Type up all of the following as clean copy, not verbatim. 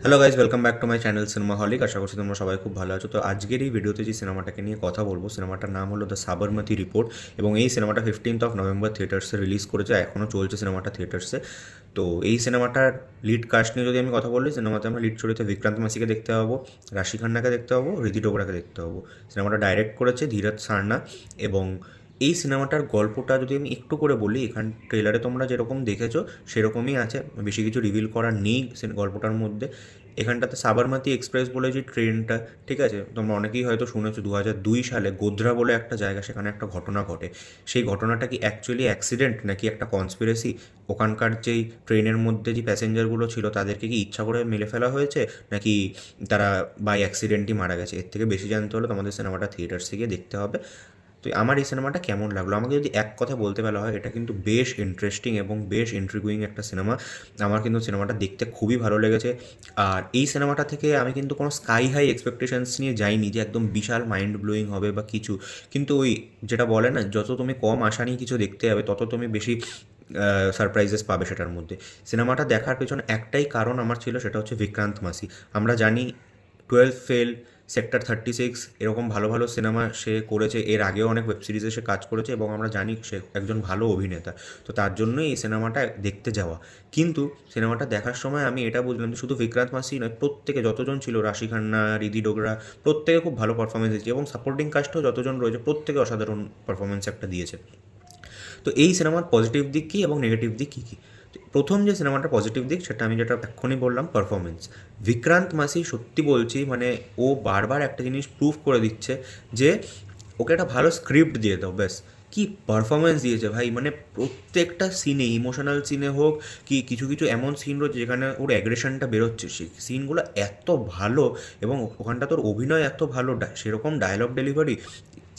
Hello guys, welcome back to my channel cinema holic. আশা করছি তোমরা সবাই খুব ভালো আছো। তো আজকের এই ভিডিওতে যে সিনেমাটাকে নিয়ে কথা বলবো, সিনেমাটার নাম হলো দ্য সাবরমতি রিপোর্ট এবং এই সিনেমাটা 15th নভেম্বর থিয়েটার্সে রিলিজ করেছে। এখনও চলছে সিনেমাটা থিয়েটার্সে। তো এই সিনেমাটার লিড কাস্ট নিয়ে যদি আমি কথা বলি, সিনেমাতে আমরা লিড চরিত্রে বিক্রান্ত মাসিকে দেখতে পাবো, রাশি খান্নাকে দেখতে পাবো, ঋদ্ধি ডোগরাকে দেখতে পাবো। সিনেমাটা ডাইরেক্ট করেছে ধীরজ সারনা। এবং এই সিনেমাটার গল্পটা যদি আমি একটু করে বলি, এখান ট্রেলারে তোমরা যেরকম দেখেছো সেরকমই আছে, বেশি কিছু রিভিল করার নেই গল্পটার মধ্যে। এখানটাতে সাবরমতী এক্সপ্রেস বলে যে ট্রেনটা, ঠিক আছে, তোমরা অনেকেই হয়তো শুনেছো 2002 সালে গোধরা বলে একটা জায়গা, সেখানে একটা ঘটনা ঘটে। সেই ঘটনাটা কি অ্যাকচুয়ালি অ্যাক্সিডেন্ট নাকি একটা কনস্পিরেসি? ওখানকার যেই ট্রেনের মধ্যে যে প্যাসেঞ্জারগুলো ছিল তাদেরকে কি ইচ্ছা করে মেরে ফেলা হয়েছে, নাকি তারা বাই অ্যাক্সিডেন্টই মারা গেছে? এর থেকে বেশি জানতে হলে তোমাদের সিনেমাটা থিয়েটার্সে গিয়ে দেখতে হবে। তো আমার এই সিনেমাটা কেমন লাগলো, আমাকে যদি এক কথা বলতে বলা হয়, এটা কিন্তু বেশ ইন্টারেস্টিং এবং বেশ ইন্ট্রিগুইং একটা সিনেমা। আমার কিন্তু সিনেমাটা দেখতে খুবই ভালো লেগেছে। আর এই সিনেমাটা থেকে আমি কিন্তু কোনো স্কাই হাই এক্সপেকটেশনস নিয়ে যাইনি যে একদম বিশাল মাইন্ড ব্লোয়িং হবে বা কিছু। কিন্তু ওই যেটা বলে না, যত তুমি কম আশা নিয়ে কিছু দেখতে যাবে তত তুমি বেশি সারপ্রাইজেস পাবে সেটার মধ্যে। সিনেমাটা দেখার পেছনে একটাই কারণ আমার ছিল, সেটা হচ্ছে বিক্রান্ত মাসি। আমরা জানি 12 ফেল, সেক্টর 36, এরকম ভালো ভালো সিনেমা সে করেছে। এর আগেও অনেক ওয়েব সিরিজে সে কাজ করেছে এবং আমরা জানি সে একজন ভালো অভিনেতা। তো তার জন্যই এই সিনেমাটা দেখতে যাওয়া। কিন্তু সিনেমাটা দেখার সময় আমি এটা বুঝলাম যে শুধু বিক্রান্ত মাসি নয়, প্রত্যেকে যতজন ছিল, রাশি খান্না, ঋদ্ধি ডোগরা, প্রত্যেকে খুব ভালো পারফরমেন্স দিয়েছে এবং সাপোর্টিং কাস্টও যতজন রয়েছে প্রত্যেকে অসাধারণ পারফরমেন্স একটা দিয়েছে। তো এই সিনেমার পজিটিভ দিক কী এবং নেগেটিভ দিক কী কী? প্রথম যে সিনেমাটার পজিটিভ দিক, সেটা আমি যেটা এক্ষুনি বললাম, পারফরমেন্স। বিক্রান্ত মাসি, সত্যি বলছি, মানে ও বারবার একটা জিনিস প্রুভ করে দিচ্ছে যে ওকে একটা ভালো স্ক্রিপ্ট দিয়ে দাও, ব্যাস। কি পারফরমেন্স দিয়েছে ভাই, মানে প্রত্যেকটা সিনে, ইমোশনাল সিনে হোক কি কিছু কিছু এমন সিন রয়েছে যেখানে ওর অ্যাগ্রেশনটা বেরোচ্ছে, সেই সিনগুলো এত ভালো। এবং ওখানটা তোর অভিনয় এত ভালো, সেরকম ডায়লগ ডেলিভারি।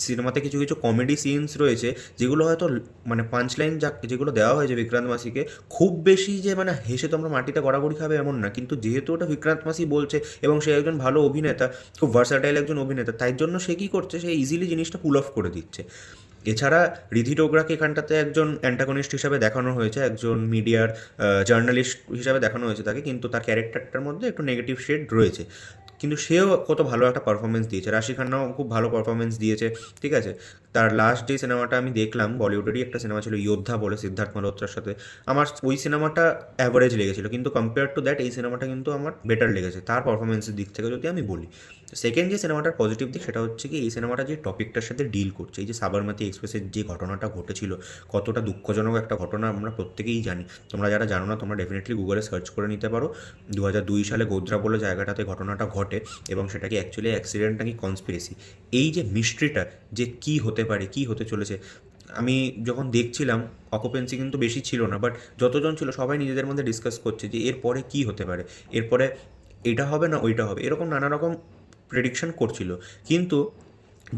সিনেমাতে কিছু কিছু কমেডি সিনস রয়েছে যেগুলো হয়তো মানে পাঞ্চ লাইন যেগুলো দেওয়া হয়েছে বিক্রান্ত মাসিকে, খুব বেশি যে মানে হেসে তোমরা মাটিতে গড়াগড়ি খাবে এমন না, কিন্তু যেহেতু ওটা বিক্রান্ত মাসি বলছে এবং সে একজন ভালো অভিনেতা, খুব ভার্সাটাইল একজন অভিনেতা, তাই জন্য সে কী করছে, সে ইজিলি জিনিসটা পুল অফ করে দিচ্ছে। এছাড়া ঋদ্ধি ডোগরাকে এখানটাতে একজন অ্যান্টাগনিস্ট হিসাবে দেখানো হয়েছে, একজন মিডিয়ার জার্নালিস্ট হিসাবে দেখানো হয়েছে তাকে, কিন্তু তার ক্যারেক্টারটার মধ্যে একটু নেগেটিভ শেড রয়েছে। কিন্তু সেও কত ভালো একটা পারফরমেন্স দিয়েছে। রাশি খান্নাও খুব ভালো পারফরমেন্স দিয়েছে, ঠিক আছে। তার লাস্ট যে সিনেমাটা আমি দেখলাম, বলিউডেরই একটা সিনেমা ছিল যোদ্ধা বলে, সিদ্ধার্থ মালহোত্রার সাথে, আমার ওই সিনেমাটা অ্যাভারেজ লেগেছিল, কিন্তু কম্পেয়ার টু দ্যাট এই সিনেমাটা কিন্তু আমার বেটার লেগেছে তার পারফরমেন্সের দিক থেকে যদি আমি বলি। সেকেন্ড যে সিনেমাটার পজিটিভ দিক, সেটা হচ্ছে কি এই সিনেমাটা যে টপিকটার সাথে ডিল করছে, এই যে সাবরমতী এক্সপ্রেসের যে ঘটনাটা ঘটেছিল, কতটা দুঃখজনক একটা ঘটনা আমরা প্রত্যেকেই জানি। তোমরা যারা জানো না, তোমরা ডেফিনেটলি গুগলে সার্চ করে নিতে পারো। 2002 সালে গোধরা বলে জায়গাটাতে ঘটনাটা ঘটে এবং সেটা কি অ্যাকচুয়ালি অ্যাক্সিডেন্ট নাকি কনস্পিরেসি, এই যে মিস্ট্রিটা, যে কী হতে পারে, কী হতে চলেছে। আমি যখন দেখছিলাম, অকুপেন্সি কিন্তু বেশি ছিল না, বাট যতজন ছিল সবাই নিজেদের মধ্যে ডিসকাস করছে যে এরপরে কী হতে পারে, এরপরে এটা হবে না ওইটা হবে, এরকম নানা রকম প্রেডিকশন করছিল। কিন্তু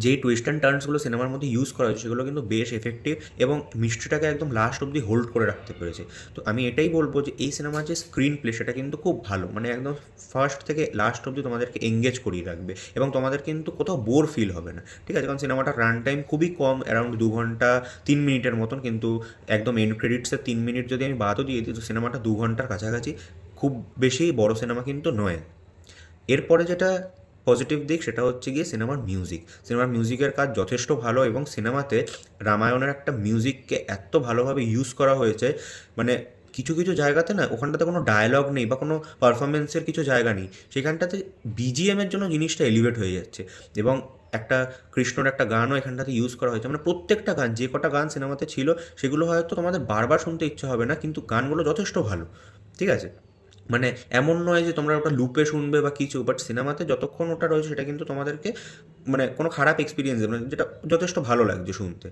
যেই টুইস্ট অ্যান্ড টার্নসগুলো সিনেমার মধ্যে ইউজ করা হয়েছে সেগুলো কিন্তু বেশ এফেক্টিভ এবং মিস্ট্রিটাকে একদম লাস্ট অব্দি হোল্ড করে রাখতে পেরেছে। তো আমি এটাই বলবো যে এই সিনেমার যে স্ক্রিন প্লে, সেটা কিন্তু খুব ভালো, মানে একদম ফার্স্ট থেকে লাস্ট অব্দি তোমাদেরকে এঙ্গেজ করিয়ে রাখবে এবং তোমাদের কিন্তু কোথাও বোর ফিল হবে না, ঠিক আছে। কারণ সিনেমাটার রান টাইম খুবই কম, অ্যারাউন্ড 2 ঘন্টা 3 মিনিটের মতন, কিন্তু একদম এন্ড ক্রেডিটসের 3 মিনিট যদি আমি বাদও দিয়ে দিই, তো সিনেমাটা 2 ঘন্টার কাছাকাছি, খুব বেশি বড় সিনেমা কিন্তু নয়। এরপরে যেটা পজিটিভ দিক, সেটা হচ্ছে গিয়ে সিনেমার মিউজিক। সিনেমার মিউজিকের কাজ যথেষ্ট ভালো এবং সিনেমাতে রামায়ণের একটা মিউজিককে এত ভালোভাবে ইউজ করা হয়েছে, মানে কিছু কিছু জায়গাতে না, ওখানটাতে কোনো ডায়লগ নেই বা কোনো পারফরমেন্সের কিছু জায়গা নেই, সেখানটাতে বিজিএমের জন্য জিনিসটা এলিভেট হয়ে যাচ্ছে। এবং একটা কৃষ্ণর একটা গানও এখানটাতে ইউজ করা হয়েছে, মানে প্রত্যেকটা গান, যে কটা গান সিনেমাতে ছিল সেগুলো হয়তো তোমাদের বারবার শুনতে ইচ্ছে হবে না, কিন্তু গানগুলো যথেষ্ট ভালো, ঠিক আছে। মানে এমন নয় যে তোমরা ওটা লুপে শুনবে বা কিছু, বাট সিনেমাতে যতক্ষণ ওটা রয়েছে সেটা কিন্তু তোমাদেরকে মানে কোনো খারাপ এক্সপিরিয়েন্স দেবে না, যেটা যথেষ্ট ভালো লাগছে শুনতে।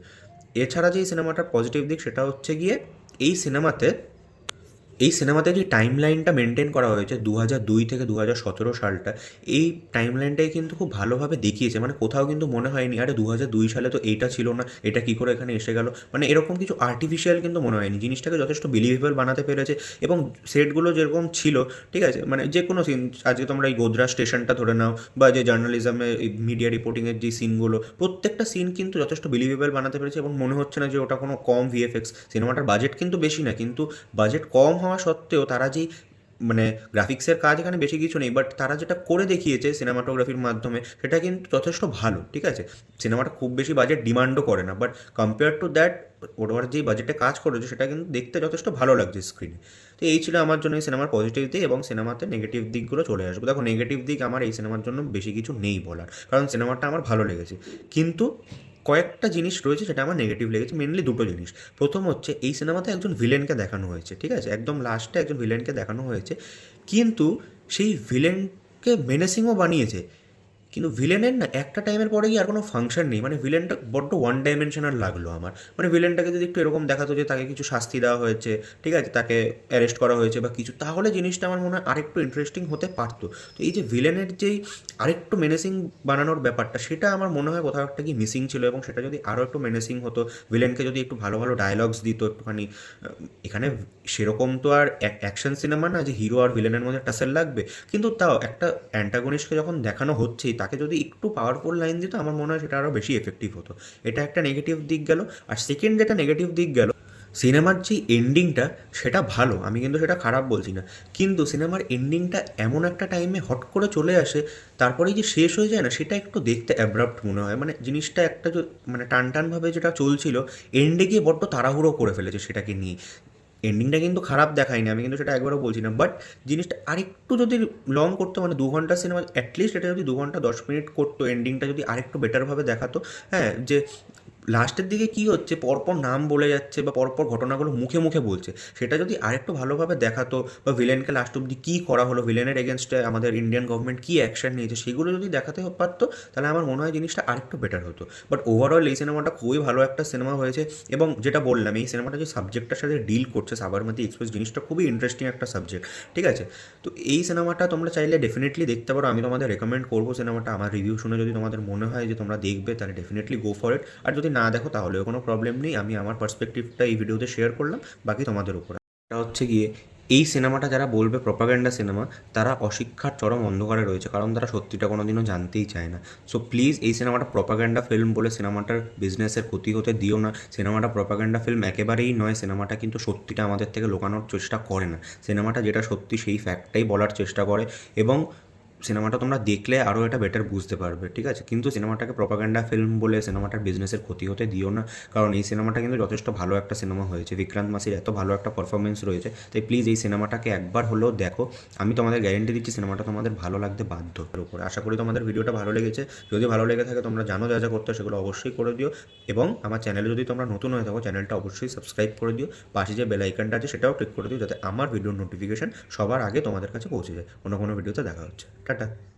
এছাড়া যে এই সিনেমাটার পজিটিভ দিক, সেটা হচ্ছে গিয়ে এই সিনেমাতে এই সিনেমাতে যে টাইম লাইনটা মেনটেন করা হয়েছে 2002 থেকে 2017 সালটা, এই টাইম লাইনটাই কিন্তু খুব ভালোভাবে দেখিয়েছে। মানে কোথাও কিন্তু মনে হয়নি আরে 2002 সালে তো এইটা ছিল না, এটা কী করে এখানে এসে গেল, মানে এরকম কিছু আর্টিফিশিয়াল কিন্তু মনে হয়নি। জিনিসটাকে যথেষ্ট বিলিভেবল বানাতে পেরেছে এবং সেটগুলো যেরকম ছিল, ঠিক আছে, মানে যে কোনো সিন, আজকে তোমরা এই গোধরা স্টেশনটা ধরে নাও বা যে জার্নালিজমে মিডিয়া রিপোর্টিংয়ের যে সিনগুলো, প্রত্যেকটা সিন কিন্তু যথেষ্ট বিলিভেবল বানাতে পেরেছে এবং মনে হচ্ছে না যে ওটা কোনো কম ভিএফএক্স। সিনেমাটার বাজেট কিন্তু বেশি না, কিন্তু বাজেট কম হওয়া সত্ত্বেও তারা যেই মানে গ্রাফিক্সের কাজ এখানে বেশি কিছু নেই, বাট তারা যেটা করে দেখিয়েছে সিনেমাটোগ্রাফির মাধ্যমে সেটা কিন্তু যথেষ্ট ভালো। ঠিক আছে, সিনেমাটা খুব বেশি বাজেট ডিমান্ডও করে না, বাট কম্পেয়ার টু দ্যাট ওরা যেই বাজেটে কাজ করেছে সেটা কিন্তু দেখতে যথেষ্ট ভালো লাগছে স্ক্রিনে। তো এই ছিল আমার জন্য এই সিনেমার পজিটিভ দিক, এবং সিনেমাতে নেগেটিভ দিকগুলো চলে আসবে। দেখো, নেগেটিভ দিক আমার এই সিনেমার জন্য বেশি কিছু নেই বলার, কারণ সিনেমাটা আমার ভালো লেগেছে। কিন্তু কয়েকটা জিনিস রয়েছে যেটা আমার নেগেটিভ লেগেছে, মেনলি দুটো জিনিস। প্রথম হচ্ছে, এই সিনেমাতে একজন ভিলেনকে দেখানো হয়েছে, ঠিক আছে, একদম লাস্টে একজন ভিলেনকে দেখানো হয়েছে, কিন্তু সেই ভিলেনকে মেনেসিংও বানিয়েছে, কিন্তু ভিলেনের না একটা টাইমের পরে গিয়ে আর কোনো ফাংশন নেই। মানে ভিলেনটা বড্ড ওয়ান ডাইমেনশনাল লাগলো আমার। মানে ভিলেনটাকে যদি একটু এরকম দেখাতো যে তাকে কিছু শাস্তি দেওয়া হয়েছে, ঠিক আছে, তাকে অ্যারেস্ট করা হয়েছে বা কিছু, তাহলে জিনিসটা আমার মনে হয় আরেকটু ইন্টারেস্টিং হতে পারতো। তো এই যে ভিলেনের যেই আরেকটু মেনেসিং বানানোর ব্যাপারটা, সেটা আমার মনে হয় কোথাও একটা কি মিসিং ছিল, এবং সেটা যদি আরও একটু মেনেসিং হতো, ভিলেনকে যদি একটু ভালো ভালো ডায়লগস দিত একটুখানি। এখানে সেরকম তো আর অ্যাকশন সিনেমা না যে হিরো আর ভিলেনের মধ্যে টাসেল লাগবে, কিন্তু তাও একটা অ্যান্টাগনিস্টকে যখন দেখানো হচ্ছেই তাকে যদি একটু পাওয়ারফুল লাইন দিত, আমার মনে হয় সেটা আরও বেশি এফেক্টিভ হতো। এটা একটা নেগেটিভ দিক গেল। আর সেকেন্ড যেটা নেগেটিভ দিক গেল, সিনেমার যে এন্ডিংটা সেটা ভালো, আমি কিন্তু সেটা খারাপ বলছি না, কিন্তু সিনেমার এন্ডিংটা এমন একটা টাইমে হট করে চলে আসে, তারপরেই যে শেষ হয়ে যায় না, সেটা একটু দেখতে অ্যাব্রাপ্ট মনে হয়। মানে জিনিসটা একটা মানে টান টানভাবে যেটা চলছিল, এন্ডে গিয়ে বড্ড তাড়াহুড়ো করে ফেলেছে সেটাকে নিয়ে। এন্ডিংটা কিন্তু খারাপ দেখায়নি, আমি কিন্তু সেটা একবারও বলছি না, বাট জিনিসটা আরেকটু যদি লং করতো, মানে 2 ঘন্টা সিনেমা, অ্যাটলিস্ট এটা যদি 2 ঘন্টা 10 মিনিট করতো, এন্ডিংটা যদি আরেকটু বেটারভাবে দেখাতো। হ্যাঁ, যে লাস্টের দিকে কী হচ্ছে, পরপর নাম বলে যাচ্ছে বা পরপর ঘটনাগুলো মুখে মুখে বলছে, সেটা যদি আরেকটু ভালোভাবে দেখাতো, বা ভিলেনকে লাস্ট অব্দি কী করা হলো, ভিলেনের এগেনস্টে আমাদের ইন্ডিয়ান গভর্নমেন্ট কী অ্যাকশন নিয়েছে, সেগুলো যদি দেখাতে পারতো, তাহলে আমার মনে হয় জিনিসটা আরেকটু বেটার হতো। বাট ওভারঅল এই সিনেমাটা খুবই ভালো একটা সিনেমা হয়েছে, এবং যেটা বললাম, এই সিনেমাটা যে সাবজেক্টটার সাথে ডিল করছে, সাবরমতী এক্সপ্রেস, জিনিসটা খুবই ইন্টারেস্টিং একটা সাবজেক্ট। ঠিক আছে, তো এই সিনেমাটা তোমরা চাইলে ডেফিনেটলি দেখতে পারো, আমি তোমাদের রেকমেন্ড করবো সিনেমাটা। আমার রিভিউ শুনে যদি তোমাদের মনে হয় যে তোমরা দেখবে, তাহলে ডেফিনেটলি গো ফর ইট। আর যদি না দেখো তাহলেও কোনো প্রবলেম নেই, আমি আমার পার্সপেক্টিভটা এই ভিডিওতে শেয়ার করলাম, বাকি তোমাদের উপর। এটা হচ্ছে গিয়ে, এই সিনেমাটা যারা বলবে প্রপাগান্ডা সিনেমা, তারা অশিক্ষার চরম অন্ধকারে রয়েছে, কারণ তারা সত্যিটা কোনো দিনও জানতেই চায় না। সো প্লিজ, এই সিনেমাটা প্রপাগান্ডা ফিল্ম বলে সিনেমাটার বিজনেসের ক্ষতি হতে দিও না। সিনেমাটা প্রপাগান্ডা ফিল্ম একেবারেই নয়, সিনেমাটা কিন্তু সত্যিটা আমাদের থেকে লুকানোর চেষ্টা করে না। সিনেমাটা যেটা সত্যি সেই ফ্যাক্টটাই বলার চেষ্টা করে, এবং সিনেমাটা তোমরা দেখলে আরও এটা বেটার বুঝতে পারবে। ঠিক আছে, কিন্তু সিনেমাটাকে প্রপাগান্ডা ফিল্ম বলে সিনেমাটার বিজনেসের ক্ষতি হতে দিও না, কারণ এই সিনেমাটা কিন্তু যথেষ্ট ভালো একটা সিনেমা হয়েছে, বিক্রান্ত মাসির এত ভালো একটা পারফরমেন্স রয়েছে। তাই প্লিজ এই সিনেমাটাকে একবার হলেও দেখো। আমি তোমাদের গ্যারেন্টি দিচ্ছি সিনেমাটা তোমাদের ভালো লাগতে বাধ্য। এর উপরে আশা করি তোমাদের ভিডিওটা ভালো লেগেছে। যদি ভালো লেগে থাকে, তোমরা জানো যা যা করতে হয় সেগুলো অবশ্যই করে দিও, এবং আমার চ্যানেলে যদি তোমরা নতুন হয়ে থাকো, চ্যানেলটা অবশ্যই সাবস্ক্রাইব করে দিও। পাশে যে বেল আইকনটা আছে সেটাও ক্লিক করে দিও, যাতে আমার ভিডিওর নোটিফিকেশন সবার আগে তোমাদের কাছে পৌঁছে যায়। অন্য কোনো ভিডিওতে দেখা হচ্ছে। টাটা।